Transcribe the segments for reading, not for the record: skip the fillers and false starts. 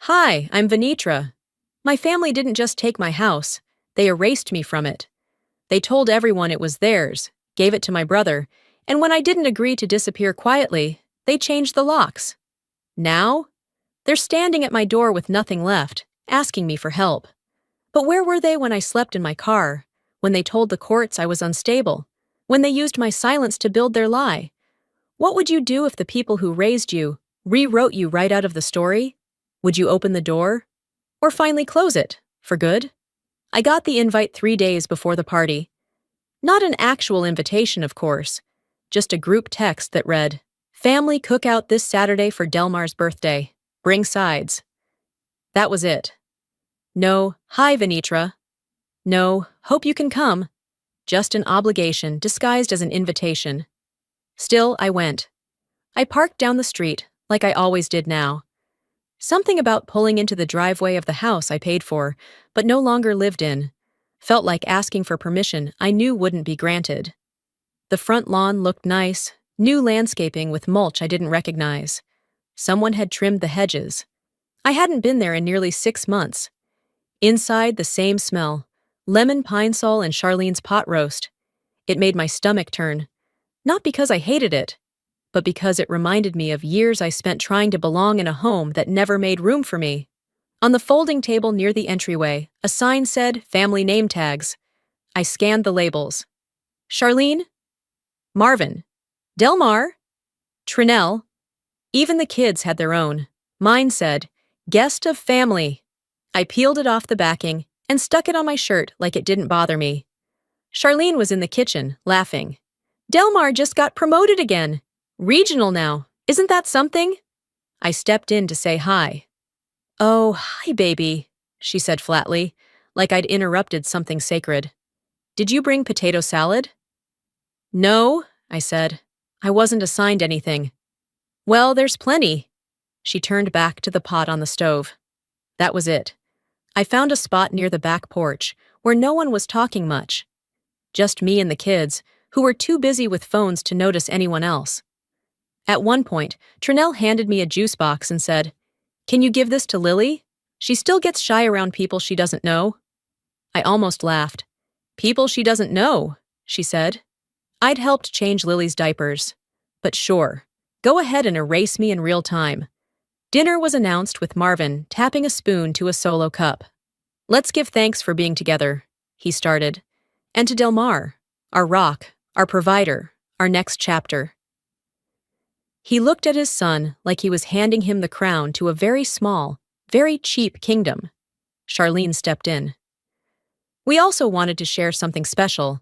Hi, I'm Venitra. My family didn't just take my house, they erased me from it. They told everyone it was theirs, gave it to my brother, and when I didn't agree to disappear quietly, they changed the locks. Now, they're standing at my door with nothing left, asking me for help. But where were they when I slept in my car? When they told the courts I was unstable? When they used my silence to build their lie? What would you do if the people who raised you rewrote you right out of the story? Would you open the door? Or finally close it, for good? I got the invite 3 days before the party. Not an actual invitation, of course. Just a group text that read, "Family cookout this Saturday for Delmar's birthday. Bring sides." That was it. No, "Hi, Venitra." No, "Hope you can come." Just an obligation disguised as an invitation. Still, I went. I parked down the street, like I always did now. Something about pulling into the driveway of the house I paid for, but no longer lived in, felt like asking for permission I knew wouldn't be granted. The front lawn looked nice, new landscaping with mulch I didn't recognize. Someone had trimmed the hedges. I hadn't been there in nearly 6 months. Inside, the same smell, lemon pine sol and Charlene's pot roast. It made my stomach turn, not because I hated it, but because it reminded me of years I spent trying to belong in a home that never made room for me. On the folding table near the entryway, a sign said family name tags. I scanned the labels. Charlene? Marvin? Delmar? Trinell? Even the kids had their own. Mine said, guest of family. I peeled it off the backing and stuck it on my shirt like it didn't bother me. Charlene was in the kitchen, laughing. Delmar just got promoted again. Regional now. Isn't that something? I stepped in to say hi. Oh, hi, baby, she said flatly, like I'd interrupted something sacred. Did you bring potato salad? No, I said. I wasn't assigned anything. Well, there's plenty. She turned back to the pot on the stove. That was it. I found a spot near the back porch where no one was talking much. Just me and the kids, who were too busy with phones to notice anyone else. At one point, Trinell handed me a juice box and said, "Can you give this to Lily? She still gets shy around people she doesn't know." I almost laughed. People she doesn't know, she said. I'd helped change Lily's diapers. But sure, go ahead and erase me in real time. Dinner was announced with Marvin tapping a spoon to a solo cup. Let's give thanks for being together, he started. And to Delmar, our rock, our provider, our next chapter. He looked at his son like he was handing him the crown to a very small, very cheap kingdom. Charlene stepped in. We also wanted to share something special.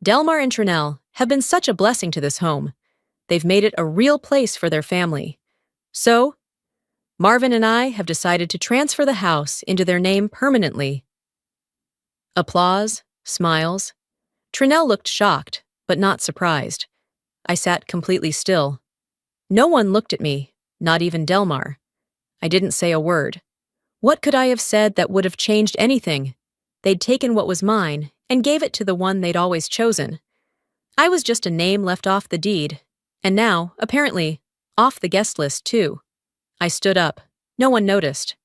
Delmar and Trinell have been such a blessing to this home. They've made it a real place for their family. So, Marvin and I have decided to transfer the house into their name permanently. Applause, smiles. Trinell looked shocked, but not surprised. I sat completely still. No one looked at me, not even Delmar. I didn't say a word. What could I have said that would have changed anything? They'd taken what was mine and gave it to the one they'd always chosen. I was just a name left off the deed, and now, apparently, off the guest list too. I stood up. No one noticed.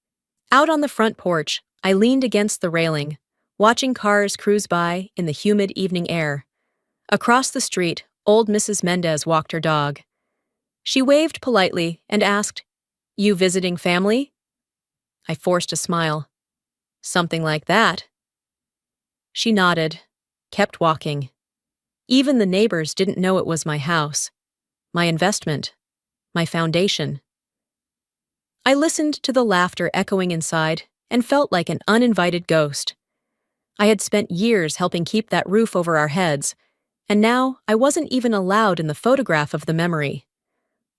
Out on the front porch, I leaned against the railing, watching cars cruise by in the humid evening air. Across the street, old Mrs. Mendez walked her dog. She waved politely and asked, "You visiting family?" I forced a smile. "Something like that." She nodded, kept walking. Even the neighbors didn't know it was my house, my investment, my foundation. I listened to the laughter echoing inside and felt like an uninvited ghost. I had spent years helping keep that roof over our heads, and now I wasn't even allowed in the photograph of the memory.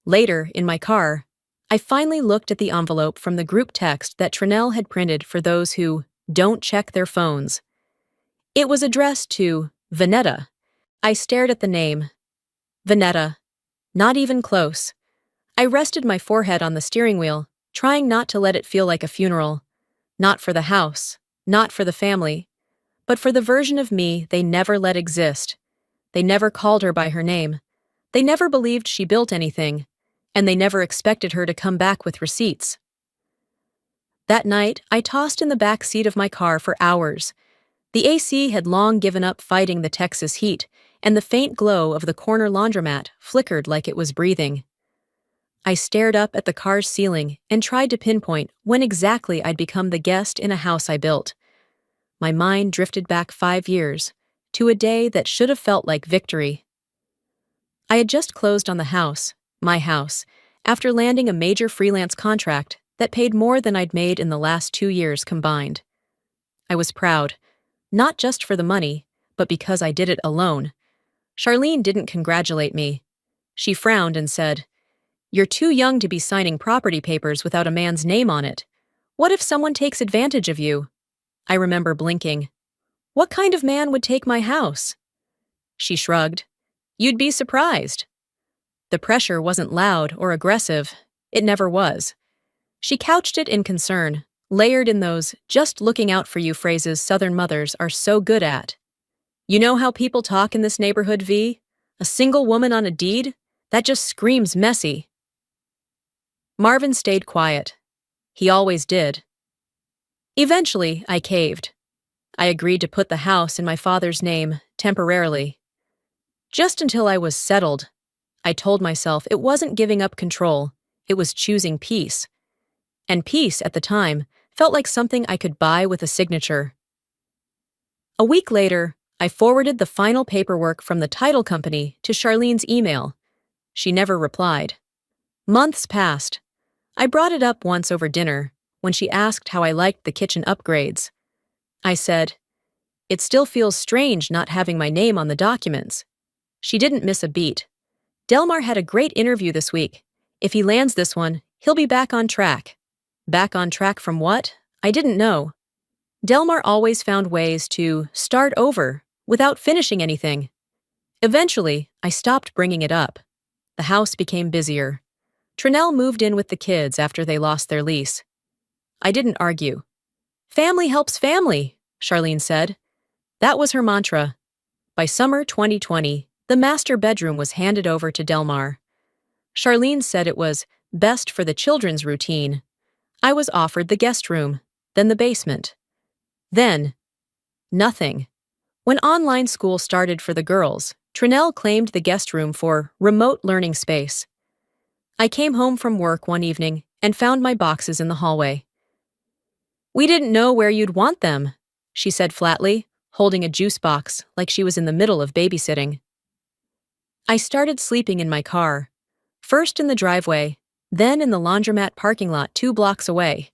Later, in my car, I finally looked at the envelope from the group text that Trinell had printed for those who don't check their phones. It was addressed to Vanetta. I stared at the name. Vanetta. Not even close. I rested my forehead on the steering wheel, trying not to let it feel like a funeral. Not for the house, not for the family, but for the version of me they never let exist. They never called her by her name. They never believed she built anything, and they never expected her to come back with receipts. That night, I tossed in the back seat of my car for hours. The AC had long given up fighting the Texas heat, and the faint glow of the corner laundromat flickered like it was breathing. I stared up at the car's ceiling and tried to pinpoint when exactly I'd become the guest in a house I built. My mind drifted back 5 years, to a day that should have felt like victory. I had just closed on the house, my house, after landing a major freelance contract that paid more than I'd made in the last 2 years combined. I was proud, not just for the money, but because I did it alone. Charlene didn't congratulate me. She frowned and said, "You're too young to be signing property papers without a man's name on it. What if someone takes advantage of you?" I remember blinking. "What kind of man would take my house?" She shrugged. "You'd be surprised." The pressure wasn't loud or aggressive. It never was. She couched it in concern, layered in those just looking out for you phrases Southern mothers are so good at. "You know how people talk in this neighborhood, V? A single woman on a deed? That just screams messy." Marvin stayed quiet. He always did. Eventually, I caved. I agreed to put the house in my father's name, temporarily. Just until I was settled. I told myself it wasn't giving up control, it was choosing peace. And peace, at the time, felt like something I could buy with a signature. A week later, I forwarded the final paperwork from the title company to Charlene's email. She never replied. Months passed. I brought it up once over dinner, when she asked how I liked the kitchen upgrades. I said, "It still feels strange not having my name on the documents." She didn't miss a beat. "Delmar had a great interview this week. If he lands this one, he'll be back on track." Back on track from what? I didn't know. Delmar always found ways to start over without finishing anything. Eventually, I stopped bringing it up. The house became busier. Trinell moved in with the kids after they lost their lease. I didn't argue. "Family helps family," Charlene said. That was her mantra. By summer 2020, the master bedroom was handed over to Delmar. Charlene said it was best for the children's routine. I was offered the guest room, then the basement. Then, nothing. When online school started for the girls, Trinell claimed the guest room for remote learning space. I came home from work one evening and found my boxes in the hallway. "We didn't know where you'd want them," she said flatly, holding a juice box like she was in the middle of babysitting. I started sleeping in my car, first in the driveway, then in the laundromat parking lot 2 blocks away.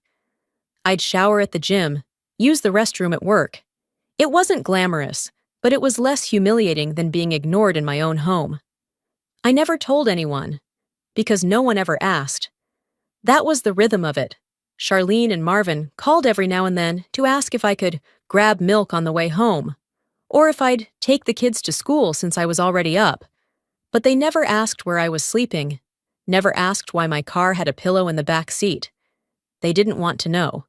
I'd shower at the gym, use the restroom at work. It wasn't glamorous, but it was less humiliating than being ignored in my own home. I never told anyone, because no one ever asked. That was the rhythm of it. Charlene and Marvin called every now and then to ask if I could grab milk on the way home, or if I'd take the kids to school since I was already up. But they never asked where I was sleeping, never asked why my car had a pillow in the back seat. They didn't want to know.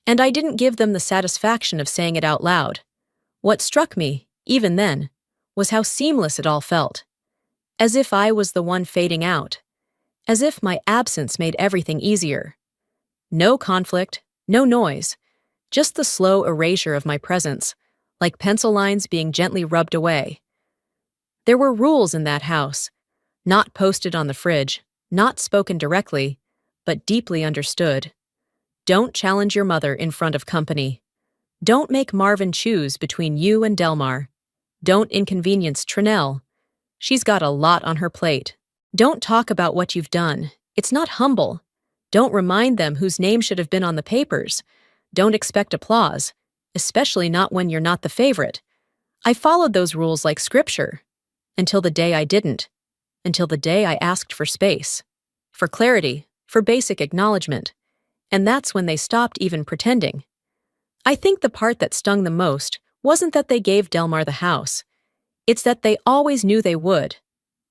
And I didn't give them the satisfaction of saying it out loud. What struck me, even then, was how seamless it all felt. As if I was the one fading out. As if my absence made everything easier. No conflict, no noise, just the slow erasure of my presence, like pencil lines being gently rubbed away. There were rules in that house, not posted on the fridge, not spoken directly, but deeply understood. Don't challenge your mother in front of company. Don't make Marvin choose between you and Delmar. Don't inconvenience Trinell. She's got a lot on her plate. Don't talk about what you've done. It's not humble. Don't remind them whose name should have been on the papers. Don't expect applause, especially not when you're not the favorite. I followed those rules like scripture. Until the day I didn't. Until the day I asked for space. For clarity. For basic acknowledgement. And that's when they stopped even pretending. I think the part that stung the most wasn't that they gave Delmar the house. It's that they always knew they would.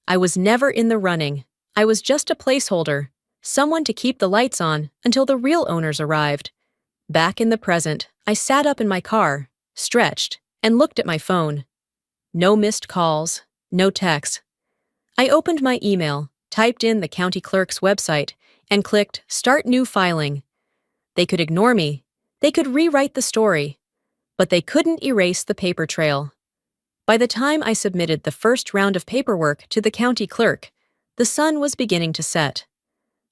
I was never in the running. I was just a placeholder, someone to keep the lights on until the real owners arrived. Back in the present, I sat up in my car, stretched, and looked at my phone. No missed calls, no texts. I opened my email, typed in the county clerk's website, and clicked Start New Filing. They could ignore me. They could rewrite the story. But they couldn't erase the paper trail. By the time I submitted the first round of paperwork to the county clerk, the sun was beginning to set.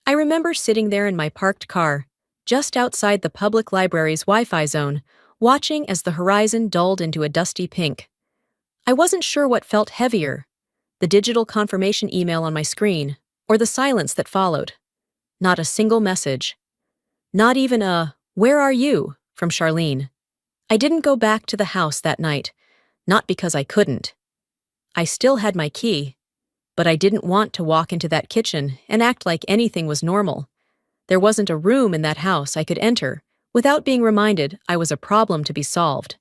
I remember sitting there in my parked car, just outside the public library's Wi-Fi zone, watching as the horizon dulled into a dusty pink. I wasn't sure what felt heavier, the digital confirmation email on my screen, or the silence that followed. Not a single message. Not even a, "Where are you?" from Charlene. I didn't go back to the house that night, not because I couldn't. I still had my key, but I didn't want to walk into that kitchen and act like anything was normal. There wasn't a room in that house I could enter without being reminded I was a problem to be solved.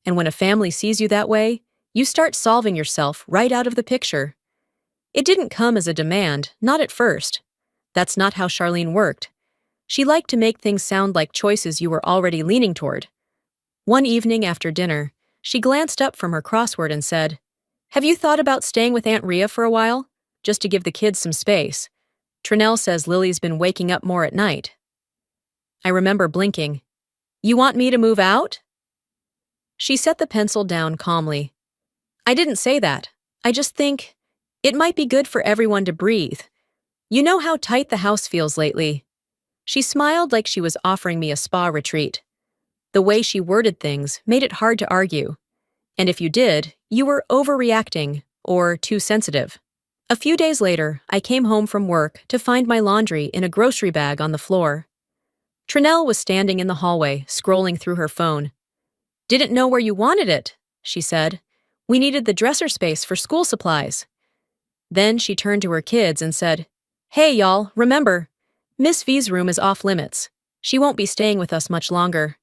And when a family sees you that way, you start solving yourself right out of the picture. It didn't come as a demand, not at first. That's not how Charlene worked. She liked to make things sound like choices you were already leaning toward. One evening after dinner, she glanced up from her crossword and said, "Have you thought about staying with Aunt Rhea for a while? Just to give the kids some space. Trinell says Lily's been waking up more at night." I remember blinking. "You want me to move out?" She set the pencil down calmly. "I didn't say that. I just think it might be good for everyone to breathe. You know how tight the house feels lately." She smiled like she was offering me a spa retreat. The way she worded things made it hard to argue. And if you did, you were overreacting or too sensitive. A few days later, I came home from work to find my laundry in a grocery bag on the floor. Trinell was standing in the hallway, scrolling through her phone. "Didn't know where you wanted it," she said. "We needed the dresser space for school supplies." Then she turned to her kids and said, "Hey, y'all, remember, Miss V's room is off limits. She won't be staying with us much longer."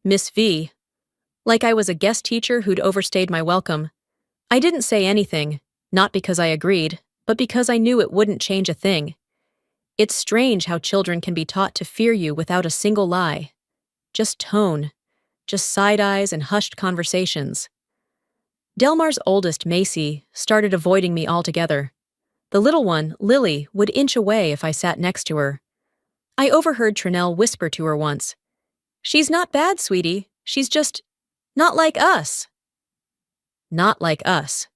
Miss V. Like I was a guest teacher who'd overstayed my welcome. I didn't say anything, not because I agreed, but because I knew it wouldn't change a thing. It's strange how children can be taught to fear you without a single lie. Just tone, just side eyes and hushed conversations. Delmar's oldest, Macy, started avoiding me altogether. The little one, Lily, would inch away if I sat next to her. I overheard Trinell whisper to her once, "She's not bad, sweetie. She's just not like us." Not like us.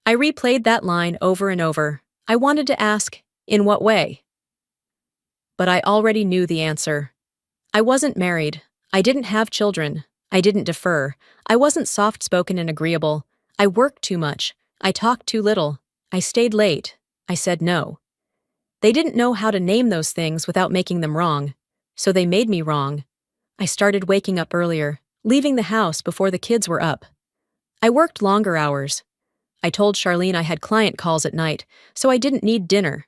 I replayed that line over and over. I wanted to ask, in what way? But I already knew the answer. I wasn't married. I didn't have children. I didn't defer. I wasn't soft-spoken and agreeable. I worked too much. I talked too little. I stayed late. I said no. They didn't know how to name those things without making them wrong, so they made me wrong. I started waking up earlier, leaving the house before the kids were up. I worked longer hours. I told Charlene I had client calls at night, so I didn't need dinner.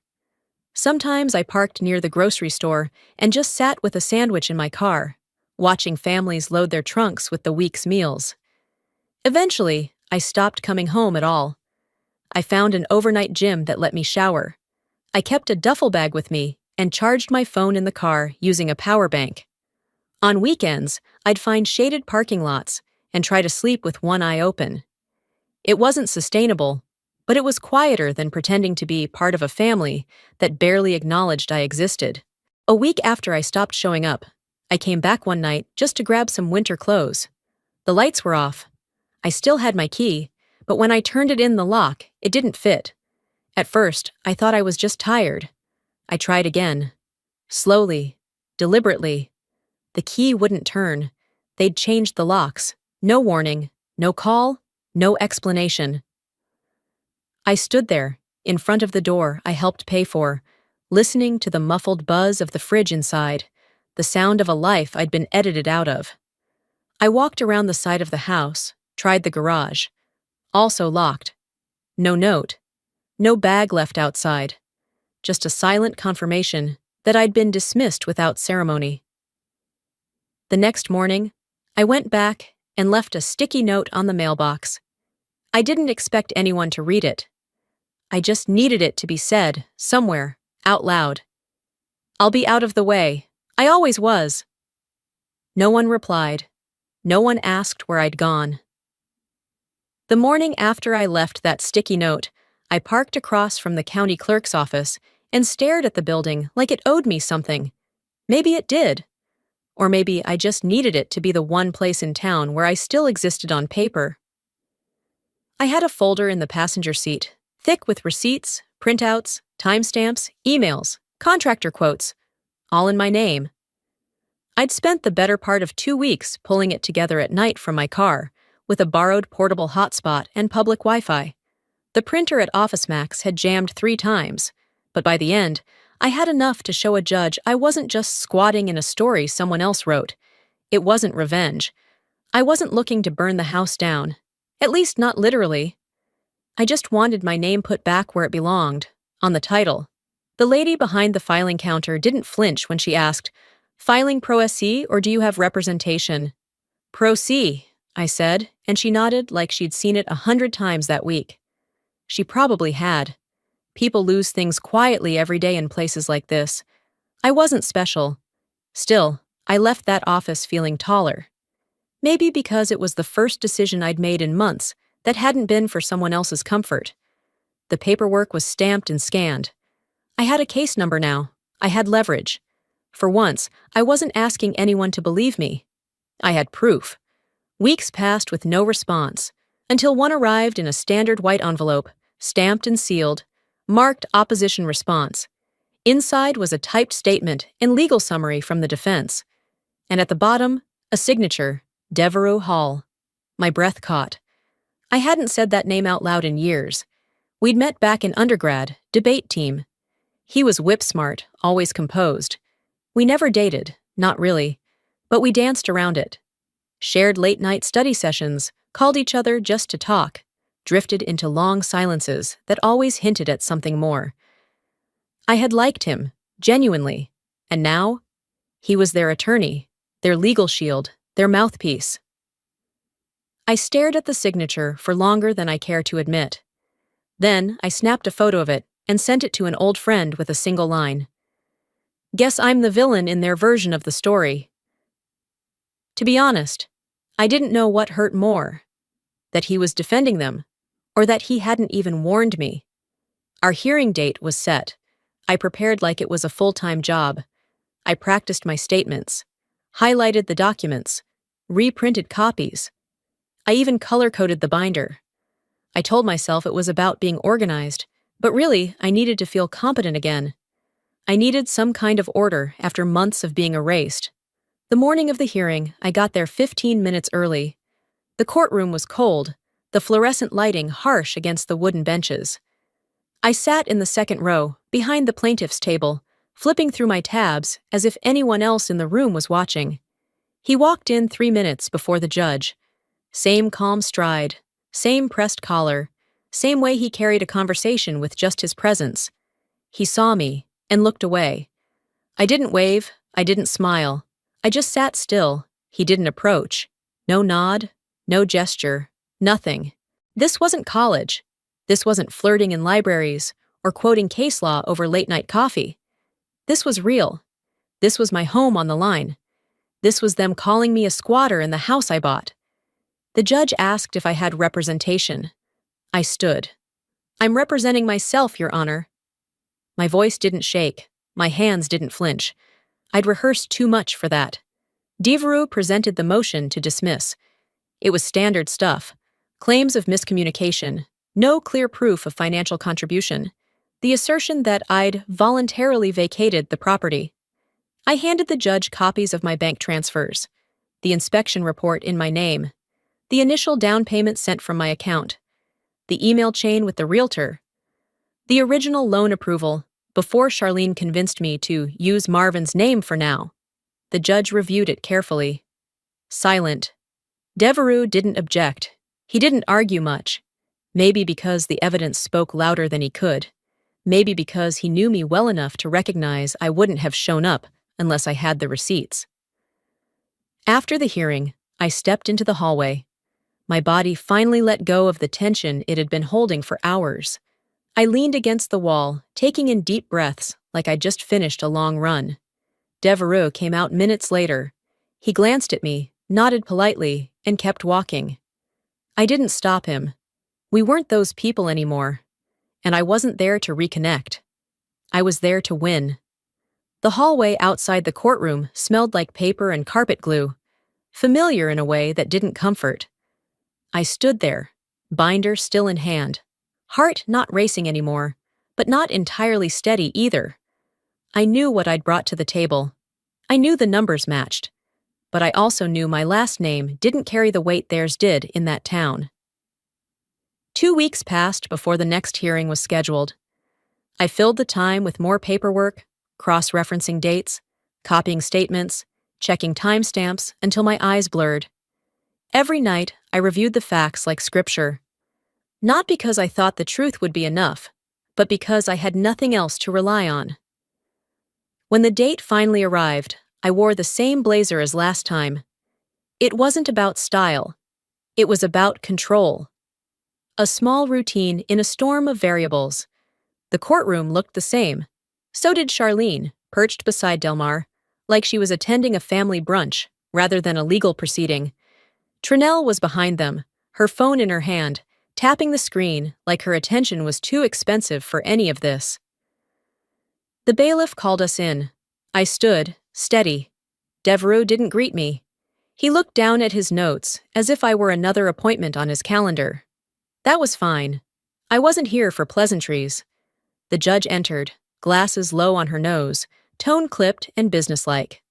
Sometimes I parked near the grocery store and just sat with a sandwich in my car, watching families load their trunks with the week's meals. Eventually, I stopped coming home at all. I found an overnight gym that let me shower. I kept a duffel bag with me and charged my phone in the car using a power bank. On weekends, I'd find shaded parking lots and try to sleep with one eye open. It wasn't sustainable, but it was quieter than pretending to be part of a family that barely acknowledged I existed. A week after I stopped showing up, I came back one night just to grab some winter clothes. The lights were off. I still had my key, but when I turned it in the lock, it didn't fit. At first, I thought I was just tired. I tried again. Slowly, deliberately. The key wouldn't turn. They'd changed the locks. No warning, no call, no explanation. I stood there, in front of the door I helped pay for, listening to the muffled buzz of the fridge inside, the sound of a life I'd been edited out of. I walked around the side of the house, tried the garage. Also locked. No note. No bag left outside. Just a silent confirmation that I'd been dismissed without ceremony. The next morning, I went back and left a sticky note on the mailbox. I didn't expect anyone to read it. I just needed it to be said, somewhere, out loud. "I'll be out of the way. I always was." No one replied. No one asked where I'd gone. The morning after I left that sticky note, I parked across from the county clerk's office and stared at the building like it owed me something. Maybe it did. Or maybe I just needed it to be the one place in town where I still existed on paper. I had a folder in the passenger seat, thick with receipts, printouts, timestamps, emails, contractor quotes, all in my name. I'd spent the better part of 2 weeks pulling it together at night from my car, with a borrowed portable hotspot and public Wi-Fi. The printer at OfficeMax had jammed 3 times, but by the end, I had enough to show a judge I wasn't just squatting in a story someone else wrote. It wasn't revenge. I wasn't looking to burn the house down, at least not literally. I just wanted my name put back where it belonged, on the title. The lady behind the filing counter didn't flinch when she asked, "Filing Pro SC or do you have representation?" "Pro C," I said, and she nodded like she'd seen it 100 times that week. She probably had. People lose things quietly every day in places like this. I wasn't special. Still, I left that office feeling taller. Maybe because it was the first decision I'd made in months that hadn't been for someone else's comfort. The paperwork was stamped and scanned. I had a case number now. I had leverage. For once, I wasn't asking anyone to believe me. I had proof. Weeks passed with no response, until one arrived in a standard white envelope, stamped and sealed, marked opposition response. Inside was a typed statement and legal summary from the defense. And at the bottom, a signature, Devereux Hall. My breath caught. I hadn't said that name out loud in years. We'd met back in undergrad, debate team. He was whip-smart, always composed. We never dated, not really, but we danced around it. Shared late-night study sessions, called each other just to talk, drifted into long silences that always hinted at something more. I had liked him, genuinely, and now? He was their attorney, their legal shield, their mouthpiece. I stared at the signature for longer than I care to admit. Then I snapped a photo of it and sent it to an old friend with a single line. "Guess I'm the villain in their version of the story." To be honest, I didn't know what hurt more, that he was defending them, or that he hadn't even warned me. Our hearing date was set. I prepared like it was a full-time job. I practiced my statements, highlighted the documents, reprinted copies. I even color-coded the binder. I told myself it was about being organized, but really, I needed to feel competent again. I needed some kind of order after months of being erased. The morning of the hearing, I got there 15 minutes early. The courtroom was cold, the fluorescent lighting harsh against the wooden benches. I sat in the second row, behind the plaintiff's table, flipping through my tabs as if anyone else in the room was watching. He walked in 3 minutes before the judge. Same calm stride, same pressed collar, same way he carried a conversation with just his presence. He saw me and looked away. I didn't wave, I didn't smile. I just sat still. He didn't approach. No nod, no gesture, nothing. This wasn't college. This wasn't flirting in libraries or quoting case law over late-night coffee. This was real. This was my home on the line. This was them calling me a squatter in the house I bought. The judge asked if I had representation. I stood. "I'm representing myself, Your Honor." My voice didn't shake. My hands didn't flinch. I'd rehearsed too much for that. Devereux presented the motion to dismiss. It was standard stuff. Claims of miscommunication. No clear proof of financial contribution. The assertion that I'd voluntarily vacated the property. I handed the judge copies of my bank transfers. The inspection report in my name. The initial down payment sent from my account. The email chain with the realtor. The original loan approval, before Charlene convinced me to use Marvin's name for now. The judge reviewed it carefully. Silent. Devereux didn't object. He didn't argue much. Maybe because the evidence spoke louder than he could. Maybe because he knew me well enough to recognize I wouldn't have shown up unless I had the receipts. After the hearing, I stepped into the hallway. My body finally let go of the tension it had been holding for hours. I leaned against the wall, taking in deep breaths like I'd just finished a long run. Devereux came out minutes later. He glanced at me, nodded politely, and kept walking. I didn't stop him. We weren't those people anymore. And I wasn't there to reconnect. I was there to win. The hallway outside the courtroom smelled like paper and carpet glue, familiar in a way that didn't comfort. I stood there, binder still in hand, heart not racing anymore, but not entirely steady either. I knew what I'd brought to the table. I knew the numbers matched, but I also knew my last name didn't carry the weight theirs did in that town. 2 weeks passed before the next hearing was scheduled. I filled the time with more paperwork, cross-referencing dates, copying statements, checking timestamps until my eyes blurred. Every night, I reviewed the facts like scripture. Not because I thought the truth would be enough, but because I had nothing else to rely on. When the date finally arrived, I wore the same blazer as last time. It wasn't about style. It was about control. A small routine in a storm of variables. The courtroom looked the same. So did Charlene, perched beside Delmar, like she was attending a family brunch rather than a legal proceeding. Trinell was behind them, her phone in her hand, tapping the screen like her attention was too expensive for any of this. The bailiff called us in. I stood, steady. Devereaux didn't greet me. He looked down at his notes as if I were another appointment on his calendar. That was fine. I wasn't here for pleasantries. The judge entered, glasses low on her nose, tone clipped and businesslike.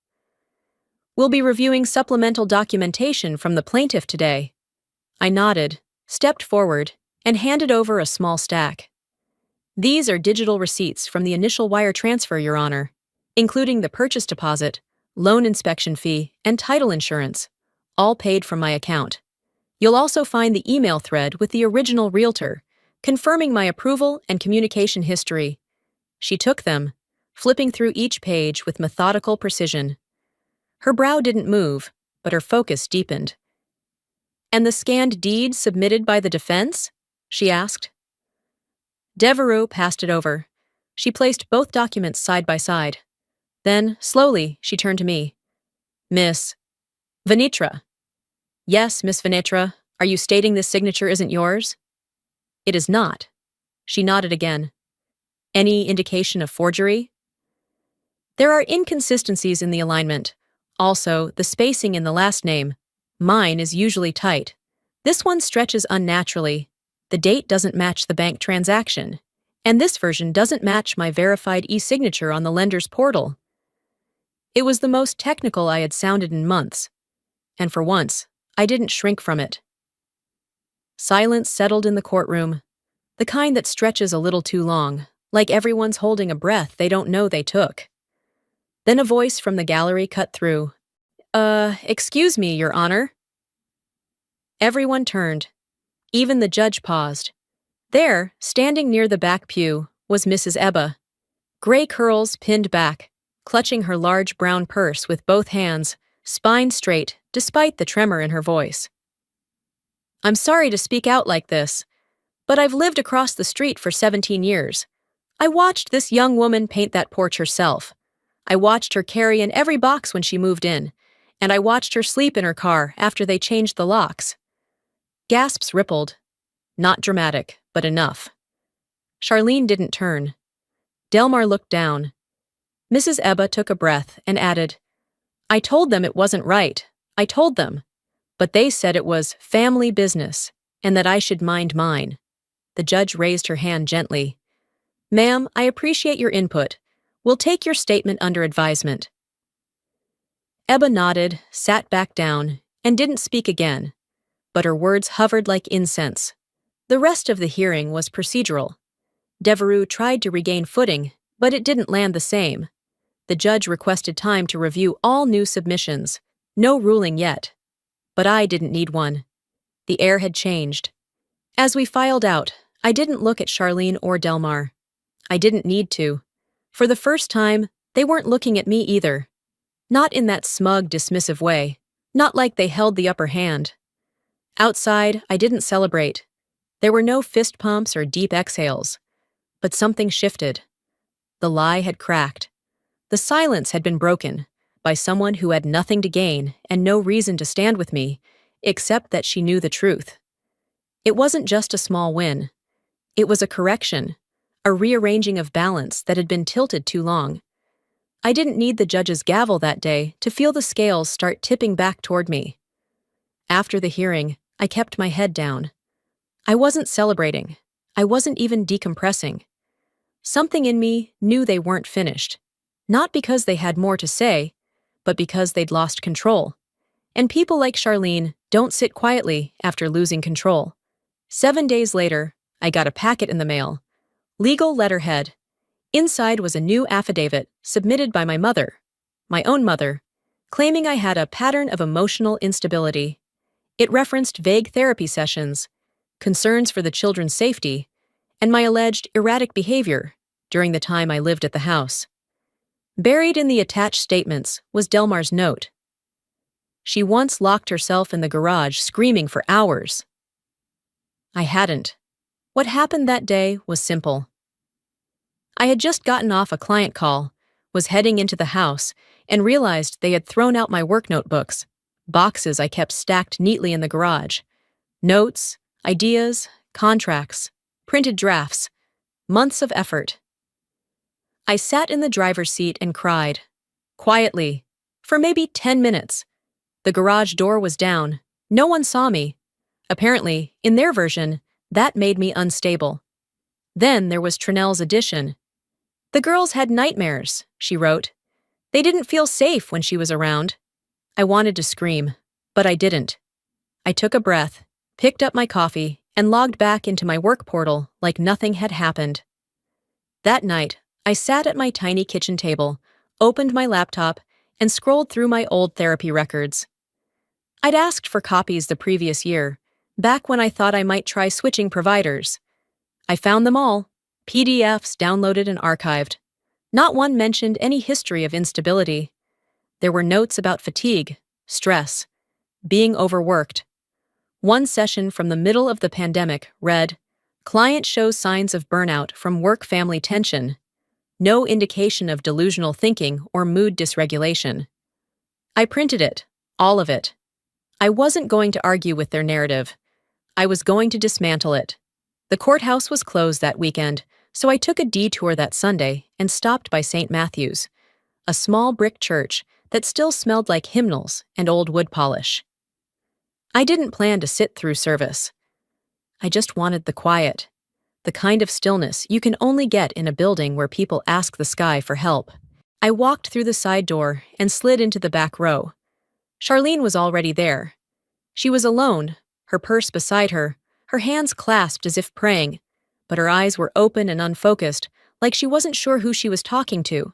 We'll be reviewing supplemental documentation from the plaintiff today. I nodded, stepped forward, and handed over a small stack. These are digital receipts from the initial wire transfer, Your Honor, including the purchase deposit, loan inspection fee, and title insurance, all paid from my account. You'll also find the email thread with the original realtor, confirming my approval and communication history. She took them, flipping through each page with methodical precision. Her brow didn't move, but her focus deepened. "And the scanned deed submitted by the defense?" she asked. Devereaux passed it over. She placed both documents side by side. Then, slowly, she turned to me. "Miss Venetra." "Yes, Miss Venetra. Are you stating this signature isn't yours?" "It is not." She nodded again. "Any indication of forgery?" "There are inconsistencies in the alignment. Also, the spacing in the last name. Mine is usually tight. This one stretches unnaturally. The date doesn't match the bank transaction. And this version doesn't match my verified e-signature on the lender's portal." It was the most technical I had sounded in months. And for once, I didn't shrink from it. Silence settled in the courtroom, the kind that stretches a little too long, like everyone's holding a breath they don't know they took. Then a voice from the gallery cut through. Excuse me, Your Honor." Everyone turned. Even the judge paused. There, standing near the back pew, was Mrs. Ebba. Gray curls pinned back, clutching her large brown purse with both hands, spine straight, despite the tremor in her voice. "I'm sorry to speak out like this, but I've lived across the street for 17 years. I watched this young woman paint that porch herself. I watched her carry in every box when she moved in, and I watched her sleep in her car after they changed the locks." Gasps rippled. Not dramatic, but enough. Charlene didn't turn. Delmar looked down. Mrs. Ebba took a breath and added, "I told them it wasn't right. I told them. But they said it was family business, and that I should mind mine." The judge raised her hand gently. "Ma'am, I appreciate your input. We'll take your statement under advisement." Ebba nodded, sat back down, and didn't speak again, but her words hovered like incense. The rest of the hearing was procedural. Devereaux tried to regain footing, but it didn't land the same. The judge requested time to review all new submissions. No ruling yet. But I didn't need one. The air had changed. As we filed out, I didn't look at Charlene or Delmar. I didn't need to. For the first time, they weren't looking at me either. Not in that smug, dismissive way. Not like they held the upper hand. Outside, I didn't celebrate. There were no fist pumps or deep exhales. But something shifted. The lie had cracked. The silence had been broken by someone who had nothing to gain and no reason to stand with me, except that she knew the truth. It wasn't just a small win. It was a correction, a rearranging of balance that had been tilted too long. I didn't need the judge's gavel that day to feel the scales start tipping back toward me. After the hearing, I kept my head down. I wasn't celebrating. I wasn't even decompressing. Something in me knew they weren't finished. Not because they had more to say, but because they'd lost control. And people like Charlene don't sit quietly after losing control. 7 days later, I got a packet in the mail. Legal letterhead. Inside was a new affidavit submitted by my mother, my own mother, claiming I had a pattern of emotional instability. It referenced vague therapy sessions, concerns for the children's safety, and my alleged erratic behavior during the time I lived at the house. Buried in the attached statements was Delmar's note. She once locked herself in the garage screaming for hours. I hadn't. What happened that day was simple. I had just gotten off a client call, was heading into the house, and realized they had thrown out my work notebooks, boxes I kept stacked neatly in the garage. Notes, ideas, contracts, printed drafts, months of effort. I sat in the driver's seat and cried, quietly, for maybe 10 minutes. The garage door was down. No one saw me. Apparently, in their version, that made me unstable. Then there was Trinell's addition. The girls had nightmares, she wrote. They didn't feel safe when she was around. I wanted to scream, but I didn't. I took a breath, picked up my coffee, and logged back into my work portal like nothing had happened. That night, I sat at my tiny kitchen table, opened my laptop, and scrolled through my old therapy records. I'd asked for copies the previous year, back when I thought I might try switching providers. I found them all, PDFs downloaded and archived. Not one mentioned any history of instability. There were notes about fatigue, stress, being overworked. One session from the middle of the pandemic read, "Client shows signs of burnout from work-family tension. No indication of delusional thinking or mood dysregulation." I printed it, all of it. I wasn't going to argue with their narrative. I was going to dismantle it. The courthouse was closed that weekend, so I took a detour that Sunday and stopped by St. Matthew's, a small brick church that still smelled like hymnals and old wood polish. I didn't plan to sit through service. I just wanted the quiet, the kind of stillness you can only get in a building where people ask the sky for help. I walked through the side door and slid into the back row. Charlene was already there. She was alone, her purse beside her, her hands clasped as if praying, but her eyes were open and unfocused, like she wasn't sure who she was talking to.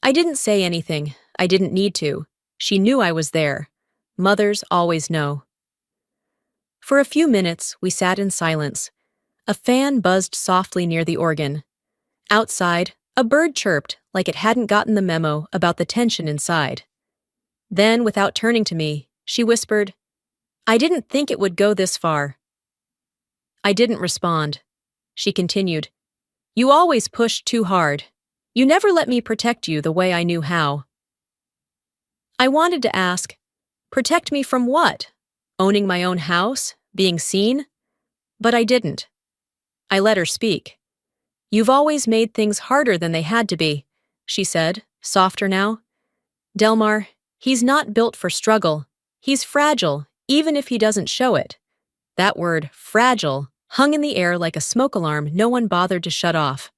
I didn't say anything. I didn't need to. She knew I was there. Mothers always know. For a few minutes, we sat in silence. A fan buzzed softly near the organ. Outside, a bird chirped like it hadn't gotten the memo about the tension inside. Then, without turning to me, she whispered, "I didn't think it would go this far." I didn't respond. She continued, "You always pushed too hard. You never let me protect you the way I knew how." I wanted to ask, protect me from what? Owning my own house? Being seen? But I didn't. I let her speak. "You've always made things harder than they had to be," she said, softer now. "Delmar, he's not built for struggle. He's fragile, even if he doesn't show it." That word, fragile, hung in the air like a smoke alarm no one bothered to shut off.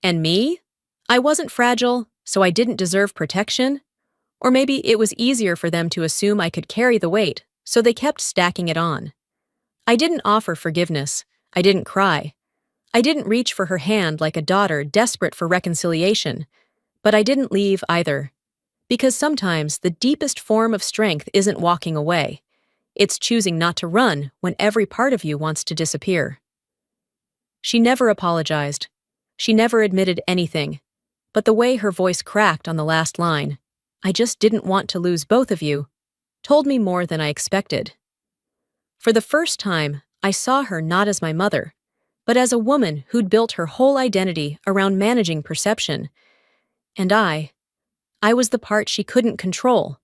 And me? I wasn't fragile, so I didn't deserve protection? Or maybe it was easier for them to assume I could carry the weight, so they kept stacking it on. I didn't offer forgiveness. I didn't cry. I didn't reach for her hand like a daughter desperate for reconciliation. But I didn't leave either. Because sometimes the deepest form of strength isn't walking away. It's choosing not to run when every part of you wants to disappear. She never apologized. She never admitted anything. But the way her voice cracked on the last line, "I just didn't want to lose both of you," told me more than I expected. For the first time, I saw her not as my mother, but as a woman who'd built her whole identity around managing perception. And I was the part she couldn't control.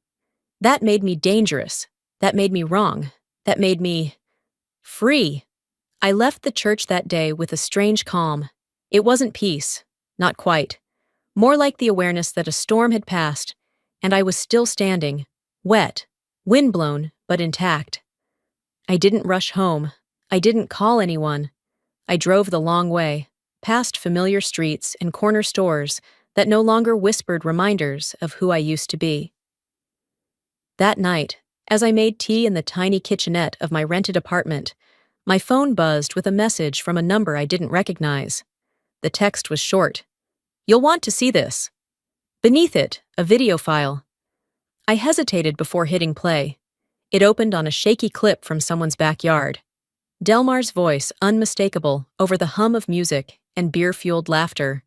That made me dangerous. That made me wrong. That made me free. I left the church that day with a strange calm. It wasn't peace. Not quite. more like the awareness that a storm had passed, and I was still standing, wet, windblown, but intact. I didn't rush home. I didn't call anyone. I drove the long way, past familiar streets and corner stores that no longer whispered reminders of who I used to be. That night, as I made tea in the tiny kitchenette of my rented apartment, my phone buzzed with a message from a number I didn't recognize. The text was short. "You'll want to see this." Beneath it, a video file. I hesitated before hitting play. It opened on a shaky clip from someone's backyard. Delmar's voice unmistakable over the hum of music and beer-fueled laughter.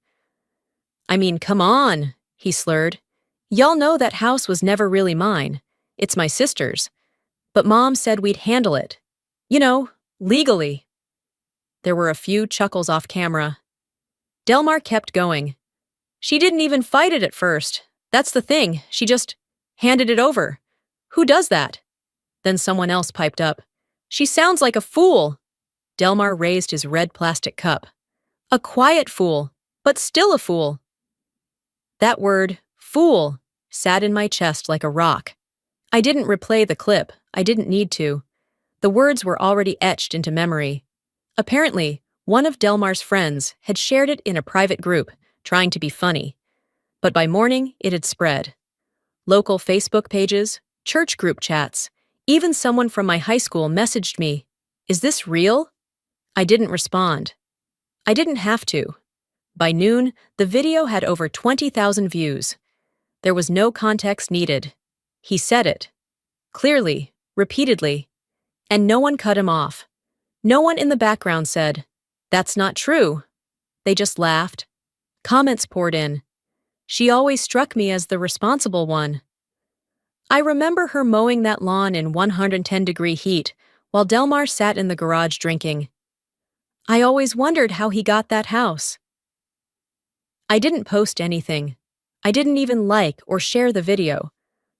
"I mean, come on," he slurred. "Y'all know that house was never really mine. It's my sister's. But Mom said we'd handle it. You know, legally." There were a few chuckles off camera. Delmar kept going. "She didn't even fight it at first. That's the thing, she just handed it over. Who does that?" Then someone else piped up. "She sounds like a fool." Delmar raised his red plastic cup. "A quiet fool, but still a fool." That word, fool, sat in my chest like a rock. I didn't replay the clip. I didn't need to. The words were already etched into memory. Apparently, one of Delmar's friends had shared it in a private group, trying to be funny. But by morning, it had spread. Local Facebook pages, church group chats, even someone from my high school messaged me, "Is this real?" I didn't respond. I didn't have to. By noon, the video had over 20,000 views. There was no context needed. He said it. Clearly, repeatedly. And no one cut him off. No one in the background said, "That's not true." They just laughed. Comments poured in. She always struck me as the responsible one. I remember her mowing that lawn in 110-degree heat while Delmar sat in the garage drinking. I always wondered how he got that house. I didn't post anything. I didn't even like or share the video.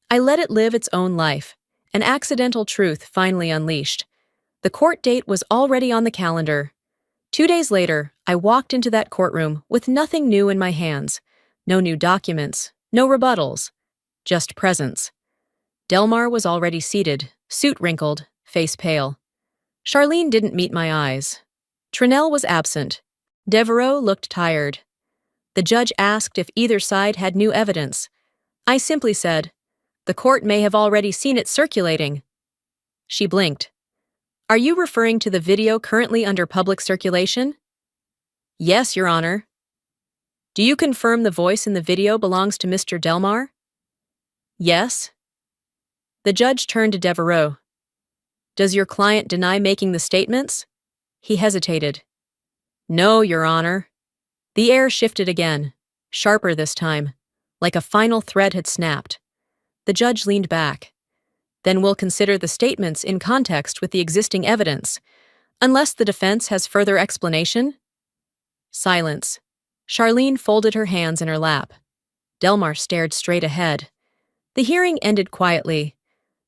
I let it live its own life, an accidental truth finally unleashed. The court date was already on the calendar. 2 days later, I walked into that courtroom with nothing new in my hands. No new documents, no rebuttals, just presence. Delmar was already seated, suit wrinkled, face pale. Charlene didn't meet my eyes. Trinell was absent. Devereaux looked tired. The judge asked if either side had new evidence. I simply said, "The court may have already seen it circulating." She blinked. "Are you referring to the video currently under public circulation?" "Yes, Your Honor." "Do you confirm the voice in the video belongs to Mr. Delmar?" "Yes." The judge turned to Devereaux. "Does your client deny making the statements?" He hesitated. "No, Your Honor." The air shifted again, sharper this time, like a final thread had snapped. The judge leaned back. "Then we'll consider the statements in context with the existing evidence, unless the defense has further explanation." Silence. Charlene folded her hands in her lap. Delmar stared straight ahead. The hearing ended quietly.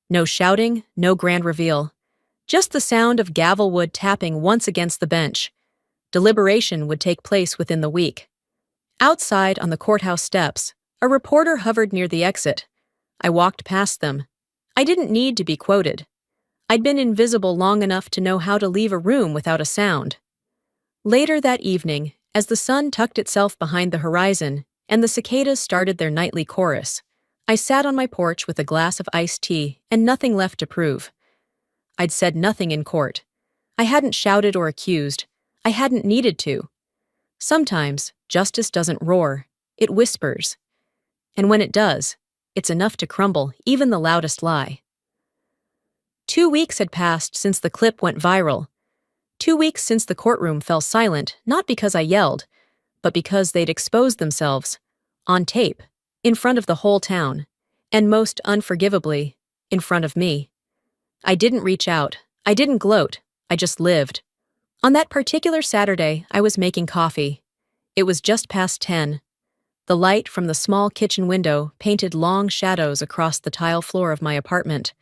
No shouting, no grand reveal. Just the sound of gavel wood tapping once against the bench. Deliberation would take place within the week. Outside on the courthouse steps, a reporter hovered near the exit. I walked past them. I didn't need to be quoted. I'd been invisible long enough to know how to leave a room without a sound. Later that evening, as the sun tucked itself behind the horizon and the cicadas started their nightly chorus, I sat on my porch with a glass of iced tea and nothing left to prove. I'd said nothing in court. I hadn't shouted or accused. I hadn't needed to. Sometimes, justice doesn't roar. It whispers. And when it does, it's enough to crumble even the loudest lie. 2 weeks had passed since the clip went viral. 2 weeks since the courtroom fell silent, not because I yelled, but because they'd exposed themselves, on tape, in front of the whole town, and most unforgivably, in front of me. I didn't reach out. I didn't gloat. I just lived. On that particular Saturday, I was making coffee. It was just past 10. The light from the small kitchen window painted long shadows across the tile floor of my apartment.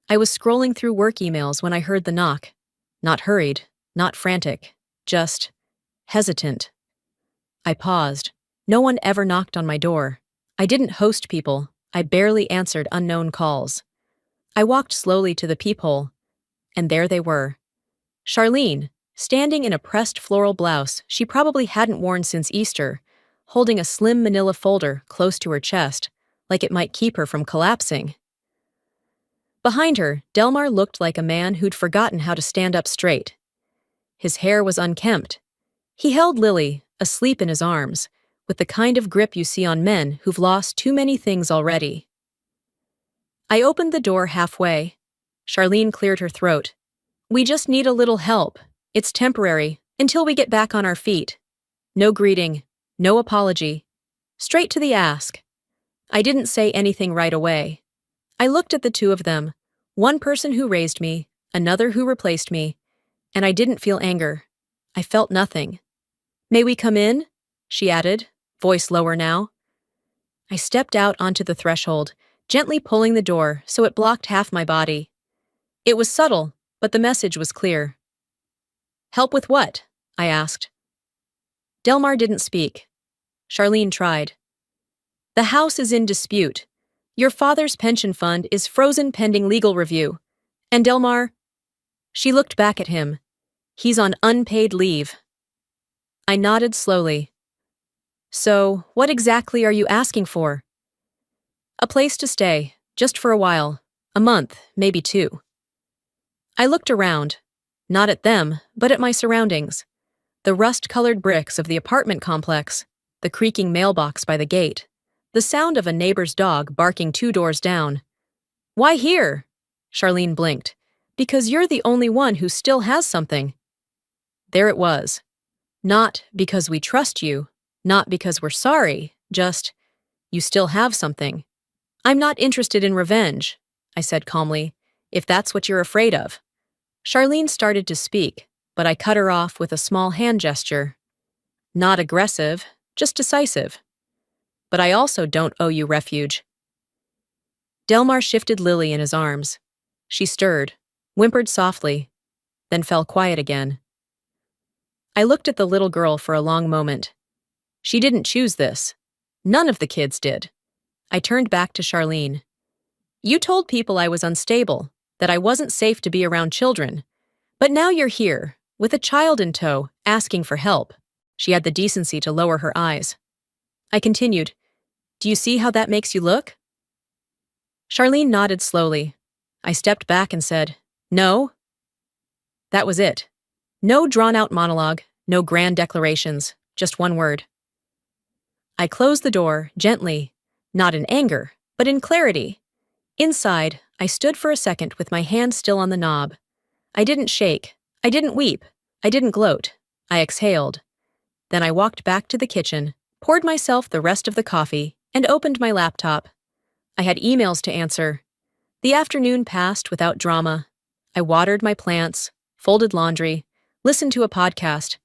I was scrolling through work emails when I heard the knock. Not hurried, not frantic, just hesitant. I paused. No one ever knocked on my door. I didn't host people. I barely answered unknown calls. I walked slowly to the peephole, and there they were. Charlene, standing in a pressed floral blouse she probably hadn't worn since Easter, holding a slim manila folder close to her chest, like it might keep her from collapsing. Behind her, Delmar looked like a man who'd forgotten how to stand up straight. His hair was unkempt. He held Lily, asleep in his arms, with the kind of grip you see on men who've lost too many things already. I opened the door halfway. Charlene cleared her throat. "We just need a little help. It's temporary, until we get back on our feet. No greeting, no apology. Straight to the ask." I didn't say anything right away. I looked at the two of them, one person who raised me, another who replaced me, and I didn't feel anger. I felt nothing. "May we come in?" she added, voice lower now. I stepped out onto the threshold, gently pulling the door so it blocked half my body. It was subtle, but the message was clear. "Help with what?" I asked. Delmar didn't speak. Charlene tried. "The house is in dispute. Your father's pension fund is frozen pending legal review. And Delmar..." She looked back at him. "He's on unpaid leave." I nodded slowly. "So, what exactly are you asking for?" "A place to stay, just for a while. A month, maybe 2. I looked around. Not at them, but at my surroundings. The rust-colored bricks of the apartment complex, the creaking mailbox by the gate, the sound of a neighbor's dog barking 2 doors down. "Why here?" Charlene blinked. "Because you're the only one who still has something." There it was. Not because we trust you, not because we're sorry, just, you still have something. "I'm not interested in revenge," I said calmly, "if that's what you're afraid of." Charlene started to speak, but I cut her off with a small hand gesture. Not aggressive, just decisive. "But I also don't owe you refuge." Delmar shifted Lily in his arms. She stirred, whimpered softly, then fell quiet again. I looked at the little girl for a long moment. She didn't choose this. None of the kids did. I turned back to Charlene. "You told people I was unstable, that I wasn't safe to be around children. But now you're here, with a child in tow, asking for help." She had the decency to lower her eyes. I continued, "Do you see how that makes you look?" Charlene nodded slowly. I stepped back and said, "No." That was it. No drawn-out monologue, no grand declarations, just one word. I closed the door, gently, not in anger, but in clarity. Inside, I stood for a second with my hand still on the knob. I didn't shake. I didn't weep. I didn't gloat. I exhaled. Then I walked back to the kitchen, poured myself the rest of the coffee, and opened my laptop. I had emails to answer. The afternoon passed without drama. I watered my plants, folded laundry, listened to a podcast.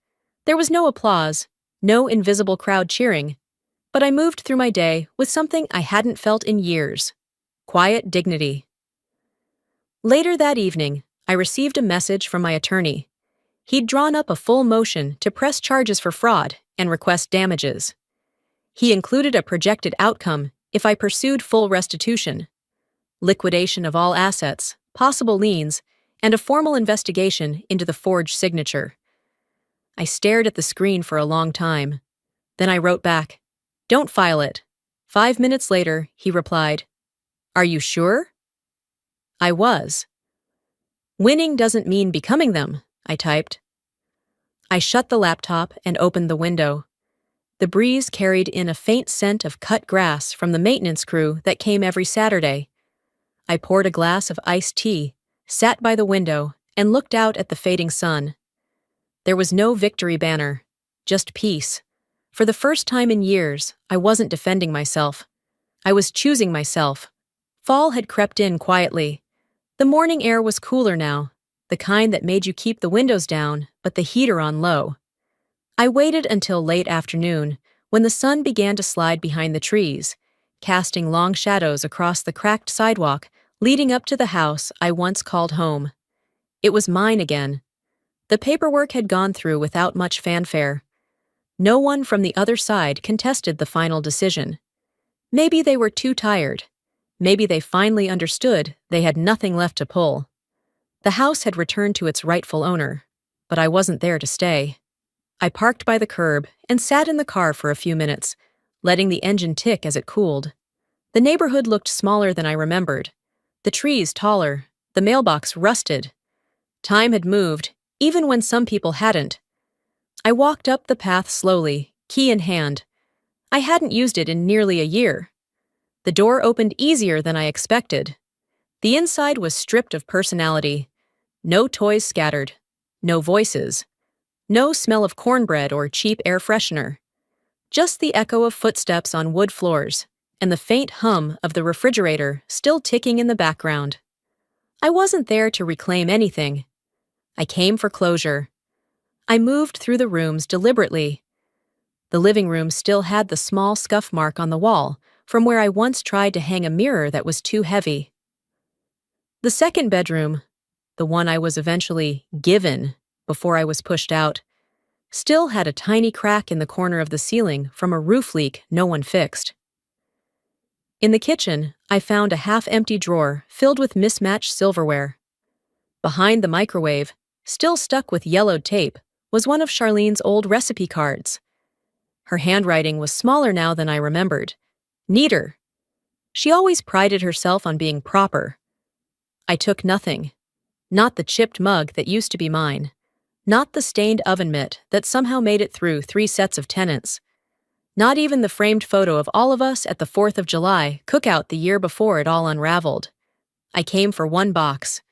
There was no applause, no invisible crowd cheering, but I moved through my day with something I hadn't felt in years: quiet dignity. Later that evening, I received a message from my attorney. He'd drawn up a full motion to press charges for fraud and request damages. He included a projected outcome if I pursued full restitution, liquidation of all assets, possible liens, and a formal investigation into the forged signature. I stared at the screen for a long time. Then I wrote back, "Don't file it." 5 minutes later, he replied, "Are you sure?" I was. "Winning doesn't mean becoming them," I typed. I shut the laptop and opened the window. The breeze carried in a faint scent of cut grass from the maintenance crew that came every Saturday. I poured a glass of iced tea, sat by the window, and looked out at the fading sun. There was no victory banner, just peace. For the first time in years, I wasn't defending myself. I was choosing myself. Fall had crept in quietly. The morning air was cooler now, the kind that made you keep the windows down, but the heater on low. I waited until late afternoon, when the sun began to slide behind the trees, casting long shadows across the cracked sidewalk leading up to the house I once called home. It was mine again. The paperwork had gone through without much fanfare. No one from the other side contested the final decision. Maybe they were too tired. Maybe they finally understood they had nothing left to pull. The house had returned to its rightful owner, but I wasn't there to stay. I parked by the curb and sat in the car for a few minutes, letting the engine tick as it cooled. The neighborhood looked smaller than I remembered. The trees taller, the mailbox rusted. Time had moved, even when some people hadn't. I walked up the path slowly, key in hand. I hadn't used it in nearly a year. The door opened easier than I expected. The inside was stripped of personality. No toys scattered. No voices. No smell of cornbread or cheap air freshener. Just the echo of footsteps on wood floors, and the faint hum of the refrigerator still ticking in the background. I wasn't there to reclaim anything. I came for closure. I moved through the rooms deliberately. The living room still had the small scuff mark on the wall from where I once tried to hang a mirror that was too heavy. The second bedroom, the one I was eventually given before I was pushed out, still had a tiny crack in the corner of the ceiling from a roof leak no one fixed. In the kitchen, I found a half-empty drawer filled with mismatched silverware. Behind the microwave, still stuck with yellowed tape, was one of Charlene's old recipe cards. Her handwriting was smaller now than I remembered. Neater. She always prided herself on being proper. I took nothing. Not the chipped mug that used to be mine. Not the stained oven mitt that somehow made it through 3 sets of tenants. Not even the framed photo of all of us at the 4th of July cookout the year before it all unraveled. I came for one box.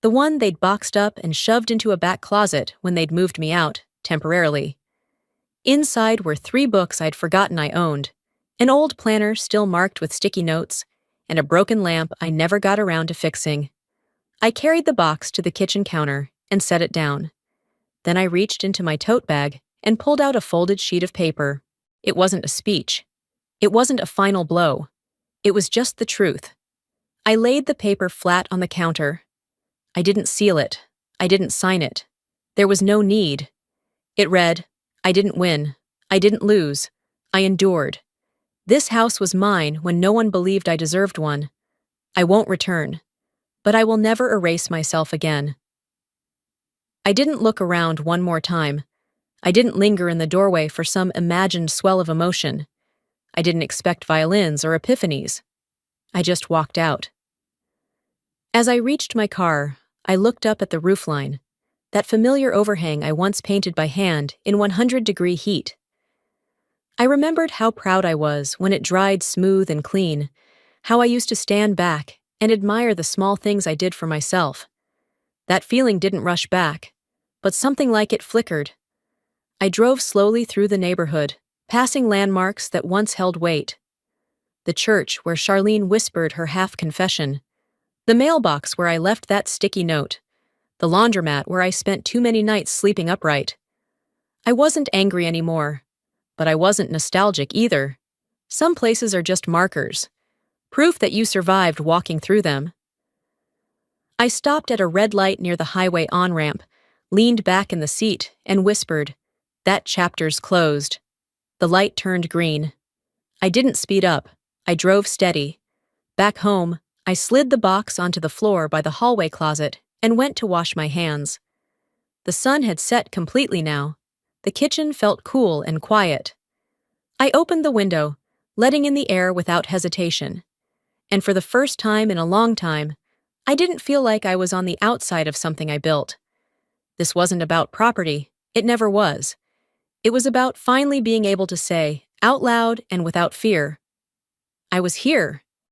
The one they'd boxed up and shoved into a back closet when they'd moved me out, temporarily. Inside were 3 books I'd forgotten I owned, an old planner still marked with sticky notes, and a broken lamp I never got around to fixing. I carried the box to the kitchen counter and set it down. Then I reached into my tote bag and pulled out a folded sheet of paper. It wasn't a speech. It wasn't a final blow. It was just the truth. I laid the paper flat on the counter. I didn't seal it. I didn't sign it. There was no need. It read, I didn't win. I didn't lose. I endured. This house was mine when no one believed I deserved one. I won't return. But I will never erase myself again. I didn't look around one more time. I didn't linger in the doorway for some imagined swell of emotion. I didn't expect violins or epiphanies. I just walked out. As I reached my car, I looked up at the roofline, that familiar overhang I once painted by hand in 100-degree heat. I remembered how proud I was when it dried smooth and clean, how I used to stand back and admire the small things I did for myself. That feeling didn't rush back, but something like it flickered. I drove slowly through the neighborhood, passing landmarks that once held weight. The church where Charlene whispered her half-confession. The mailbox where I left that sticky note. The laundromat where I spent too many nights sleeping upright. I wasn't angry anymore, but I wasn't nostalgic either. Some places are just markers. Proof that you survived walking through them. I stopped at a red light near the highway on-ramp, leaned back in the seat, and whispered, "That chapter's closed." The light turned green. I didn't speed up. I drove steady. Back home, I slid the box onto the floor by the hallway closet and went to wash my hands. The sun had set completely now. The kitchen felt cool and quiet. I opened the window, letting in the air without hesitation. And for the first time in a long time, I didn't feel like I was on the outside of something I built. This wasn't about property. It never was. It was about finally being able to say, out loud and without fear, I was here.